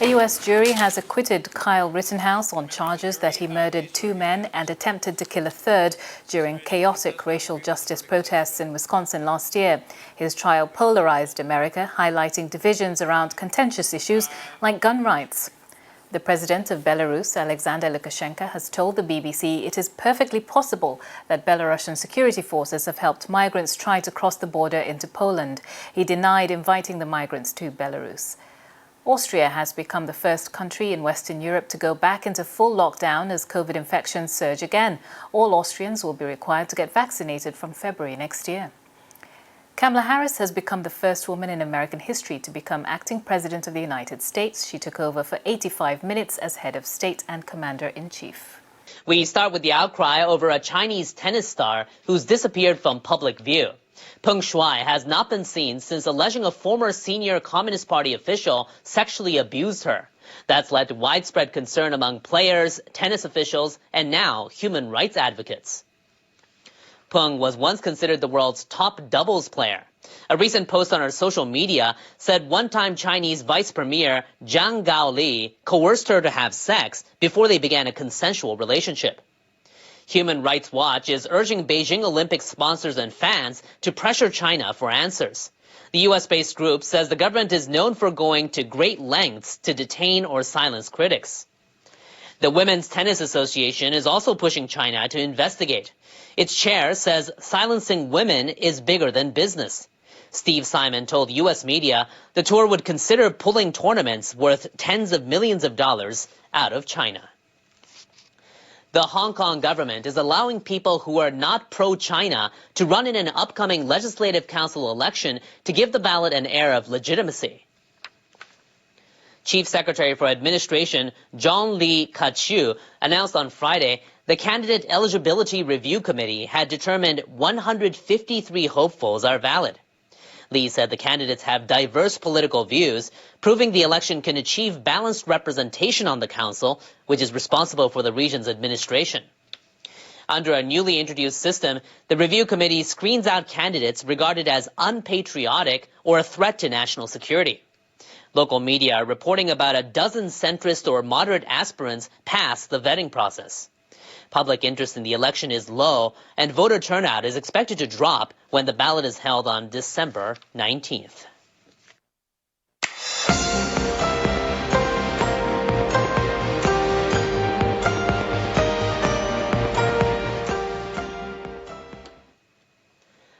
A U.S. jury has acquitted Kyle Rittenhouse on charges that he murdered 2 men and attempted to kill a third during chaotic racial justice protests in Wisconsin last year. His trial polarized America, highlighting divisions around contentious issues like gun rights. The president of Belarus, Alexander Lukashenko, has told the BBC it is perfectly possible that Belarusian security forces have helped migrants try to cross the border into Poland. He denied inviting the migrants to Belarus. Austria has become the first country in Western Europe to go back into full lockdown as COVID infections surge again. All Austrians will be required to get vaccinated from February next year. Kamala Harris has become the first woman in American history to become acting president of the United States. She took over for 85 minutes as head of state and commander-in-chief. We start with the outcry over a Chinese tennis star who's disappeared from public view. Peng Shuai has not been seen since alleging a former senior Communist Party official sexually abused her. That's led to widespread concern among players, tennis officials, and now human rights advocates. Peng was once considered the world's top doubles player. A recent post on her social media said one-time Chinese vice premier Zhang Gaoli coerced her to have sex before they began a consensual relationship. Human Rights Watch is urging Beijing Olympic sponsors and fans to pressure China for answers. The U.S.-based group says the government is known for going to great lengths to detain or silence critics. The Women's Tennis Association is also pushing China to investigate. Its chair says silencing women is bigger than business. Steve Simon told U.S. media the tour would consider pulling tournaments worth tens of millions of dollars out of China. The Hong Kong government is allowing people who are not pro-China to run in an upcoming Legislative Council election to give the ballot an air of legitimacy. Chief Secretary for Administration John Lee Ka-chiu announced on Friday the Candidate Eligibility Review Committee had determined 153 hopefuls are valid. Lee said the candidates have diverse political views, proving the election can achieve balanced representation on the council, which is responsible for the region's administration. Under a newly introduced system, the review committee screens out candidates regarded as unpatriotic or a threat to national security. Local media are reporting about a dozen centrist or moderate aspirants pass the vetting process. Public interest in the election is low, and voter turnout is expected to drop when the ballot is held on December 19th.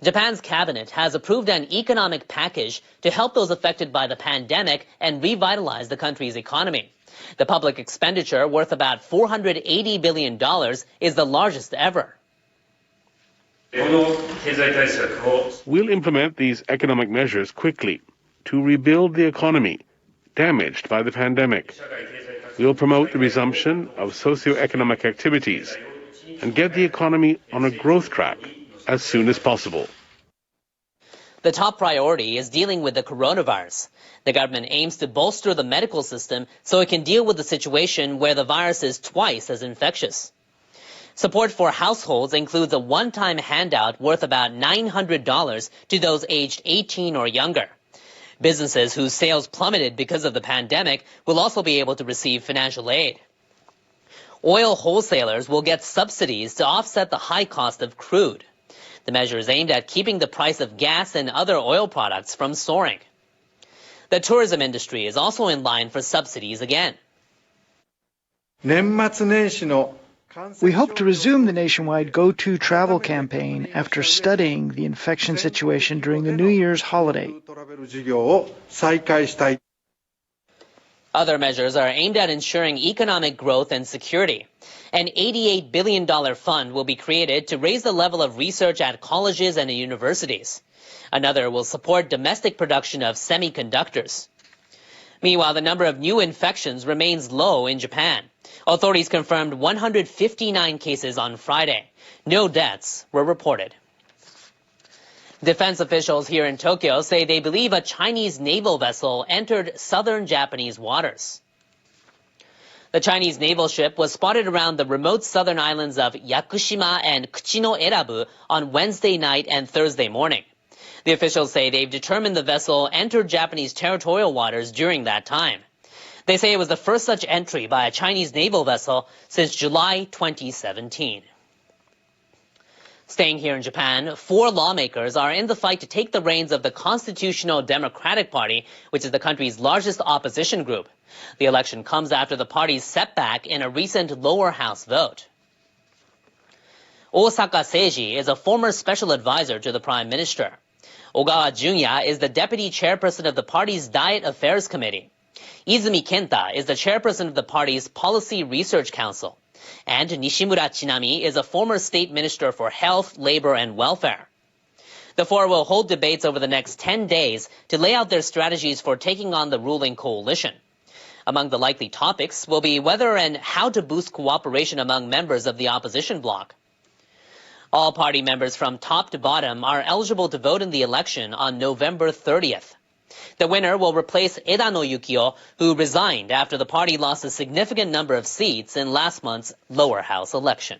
Japan's cabinet has approved an economic package to help those affected by the pandemic and revitalize the country's economy. The public expenditure, worth about $480 billion, is the largest ever. We'll implement these economic measures quickly to rebuild the economy damaged by the pandemic. We'll promote the resumption of socioeconomic activities and get the economy on a growth track as soon as possible. The top priority is dealing with the coronavirus. The government aims to bolster the medical system so it can deal with the situation where the virus is twice as infectious. Support for households includes a one-time handout worth about $900 to those aged 18 or younger. Businesses whose sales plummeted because of the pandemic will also be able to receive financial aid. Oil wholesalers will get subsidies to offset the high cost of crude. The measure is aimed at keeping the price of gas and other oil products from soaring. The tourism industry is also in line for subsidies again. We hope to resume the nationwide Go To Travel campaign after studying the infection situation during the New Year's holiday. Other measures are aimed at ensuring economic growth and security. An $88 billion fund will be created to raise the level of research at colleges and universities. Another will support domestic production of semiconductors. Meanwhile, the number of new infections remains low in Japan. Authorities confirmed 159 cases on Friday. No deaths were reported. Defense officials here in Tokyo say they believe a Chinese naval vessel entered southern Japanese waters. The Chinese naval ship was spotted around the remote southern islands of Yakushima and Kuchino-Erabu on Wednesday night and Thursday morning. The officials say they've determined the vessel entered Japanese territorial waters during that time. They say it was the first such entry by a Chinese naval vessel since July 2017. Staying here in Japan, 4 lawmakers are in the fight to take the reins of the Constitutional Democratic Party, which is the country's largest opposition group. The election comes after the party's setback in a recent lower house vote. Osaka Seiji is a former special advisor to the prime minister. Ogawa Junya is the deputy chairperson of the party's Diet Affairs Committee. Izumi Kenta is the chairperson of the party's Policy Research Council. And Nishimura Chinami is a former state minister for health, labor, and welfare. The 4 will hold debates over the next 10 days to lay out their strategies for taking on the ruling coalition. Among the likely topics will be whether and how to boost cooperation among members of the opposition bloc. All party members from top to bottom are eligible to vote in the election on November 30th. The winner will replace Edano Yukio, who resigned after the party lost a significant number of seats in last month's lower house election.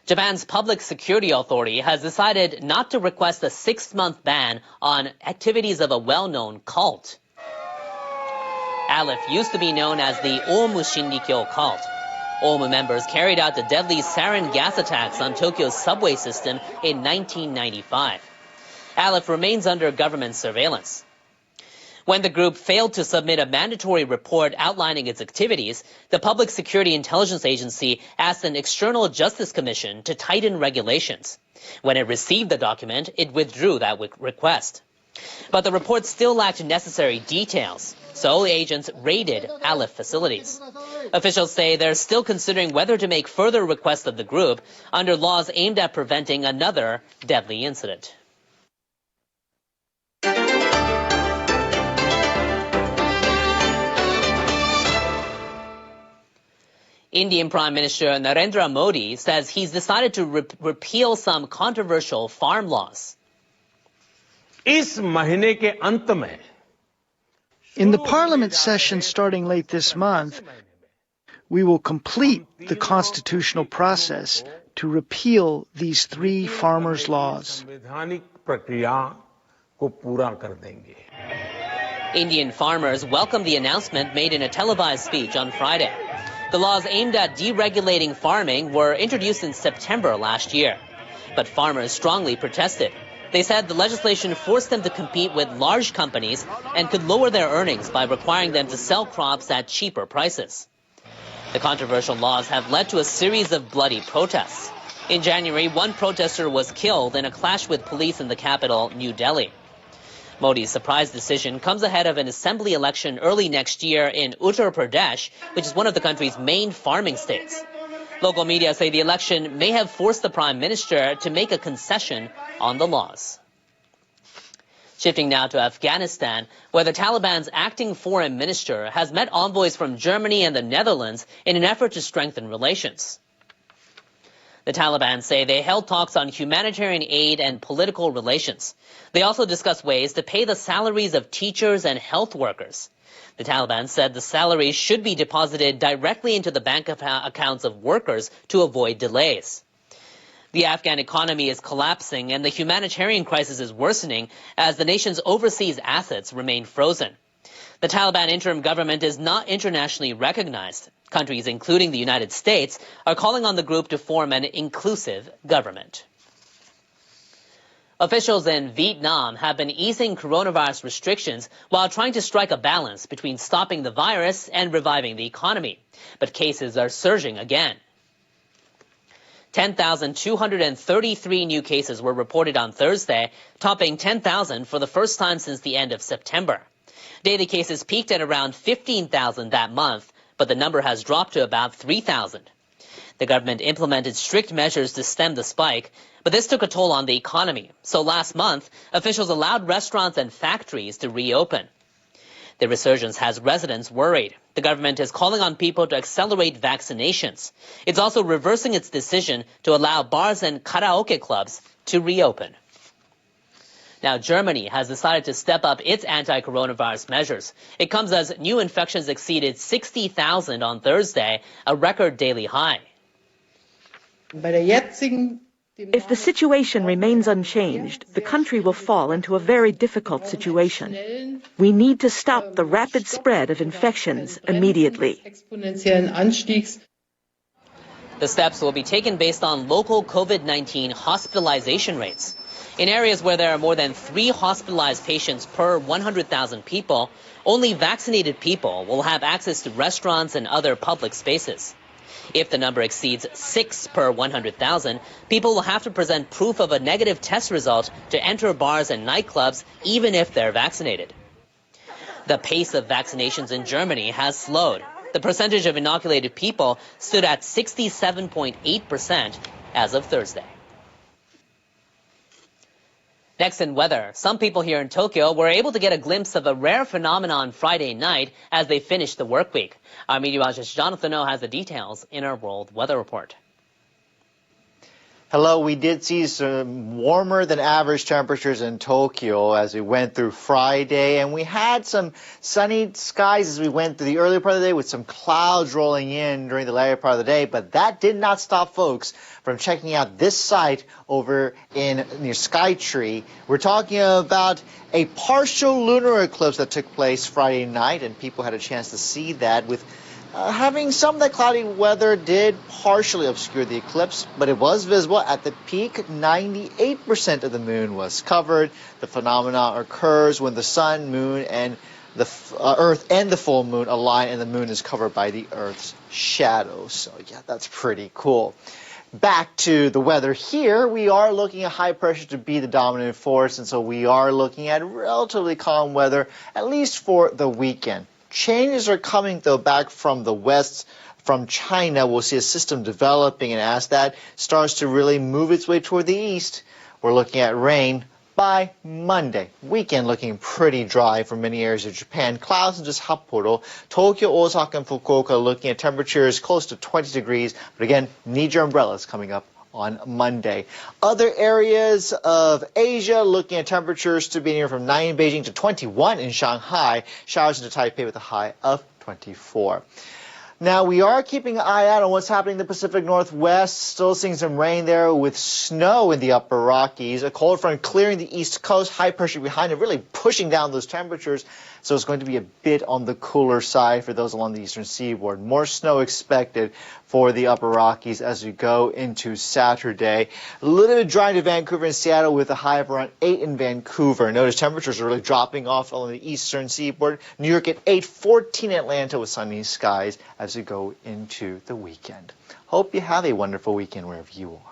Japan's Public Security Authority has decided not to request a 6-month ban on activities of a well-known cult. Aleph used to be known as the Omu Shinrikyo cult. Omu members carried out the deadly sarin gas attacks on Tokyo's subway system in 1995. Aleph remains under government surveillance. When the group failed to submit a mandatory report outlining its activities, the Public Security Intelligence Agency asked an external justice commission to tighten regulations. When it received the document, it withdrew that request. But the report still lacked necessary details, so agents raided Aleph facilities. Officials say they're still considering whether to make further requests of the group under laws aimed at preventing another deadly incident. Indian Prime Minister Narendra Modi says he's decided to repeal some controversial farm laws. In the Parliament session starting late this month, we will complete the constitutional process to repeal these 3 farmers' laws. Indian farmers welcomed the announcement made in a televised speech on Friday. The laws aimed at deregulating farming were introduced in September last year. But farmers strongly protested. They said the legislation forced them to compete with large companies and could lower their earnings by requiring them to sell crops at cheaper prices. The controversial laws have led to a series of bloody protests. In January, 1 protester was killed in a clash with police in the capital, New Delhi. Modi's surprise decision comes ahead of an assembly election early next year in Uttar Pradesh, which is one of the country's main farming states. Local media say the election may have forced the prime minister to make a concession on the laws. Shifting now to Afghanistan, where the Taliban's acting foreign minister has met envoys from Germany and the Netherlands in an effort to strengthen relations. The Taliban say they held talks on humanitarian aid and political relations. They also discussed ways to pay the salaries of teachers and health workers. The Taliban said the salaries should be deposited directly into the bank accounts of workers to avoid delays. The Afghan economy is collapsing and the humanitarian crisis is worsening as the nation's overseas assets remain frozen. The Taliban interim government is not internationally recognized. Countries, including the United States, are calling on the group to form an inclusive government. Officials in Vietnam have been easing coronavirus restrictions while trying to strike a balance between stopping the virus and reviving the economy. But cases are surging again. 10,233 new cases were reported on Thursday, topping 10,000 for the first time since the end of September. Daily cases peaked at around 15,000 that month, but the number has dropped to about 3,000. The government implemented strict measures to stem the spike, but this took a toll on the economy. So last month, officials allowed restaurants and factories to reopen. The resurgence has residents worried. The government is calling on people to accelerate vaccinations. It's also reversing its decision to allow bars and karaoke clubs to reopen. Now, Germany has decided to step up its anti-coronavirus measures. It comes as new infections exceeded 60,000 on Thursday, a record daily high. Bei der jetzigen If the situation remains unchanged, the country will fall into a very difficult situation. We need to stop the rapid spread of infections immediately. The steps will be taken based on local COVID-19 hospitalization rates. In areas where there are more than 3 hospitalized patients per 100,000 people, only vaccinated people will have access to restaurants and other public spaces. If the number exceeds 6 per 100,000, people will have to present proof of a negative test result to enter bars and nightclubs, even if they're vaccinated. The pace of vaccinations in Germany has slowed. The percentage of inoculated people stood at 67.8% as of Thursday. Next in weather, some people here in Tokyo were able to get a glimpse of a rare phenomenon Friday night as they finished the work week. Our meteorologist Jonathan Oh has the details in our World Weather Report. Hello, we did see some warmer than average temperatures in Tokyo as we went through Friday, and we had some sunny skies as we went through the early part of the day with some clouds rolling in during the later part of the day, but that did not stop folks from checking out this site over near Skytree. We're talking about a partial lunar eclipse that took place Friday night, and people had a chance to see that with having some of that cloudy weather did partially obscure the eclipse, but it was visible at the peak. 98% of the moon was covered. The phenomenon occurs when the sun, moon, and the Earth and the full moon align, and the moon is covered by the Earth's shadow. So yeah, that's pretty cool. Back to the weather here, we are looking at high pressure to be the dominant force, and so we are looking at relatively calm weather, at least for the weekend. Changes are coming, though, back from the west, from China. We'll see a system developing, and as that starts to really move its way toward the east, we're looking at rain by Monday. Weekend looking pretty dry for many areas of Japan. Clouds in just Sapporo. Tokyo, Osaka, and Fukuoka looking at temperatures close to 20 degrees. But again, need your umbrellas coming up on Monday. Other areas of Asia looking at temperatures to be anywhere from 9 in Beijing to 21 in Shanghai. Showers into Taipei with a high of 24. Now, we are keeping an eye out on what's happening in the Pacific Northwest. Still seeing some rain there with snow in the upper Rockies. A cold front clearing the east coast. High pressure behind it, really pushing down those temperatures. So it's going to be a bit on the cooler side for those along the eastern seaboard. More snow expected for the upper Rockies as we go into Saturday. A little bit dry to Vancouver and Seattle with a high of around 8 in Vancouver. Notice temperatures are really dropping off along the eastern seaboard. New York at 8, 14 in Atlanta with sunny skies as we go into the weekend. Hope you have a wonderful weekend wherever you are.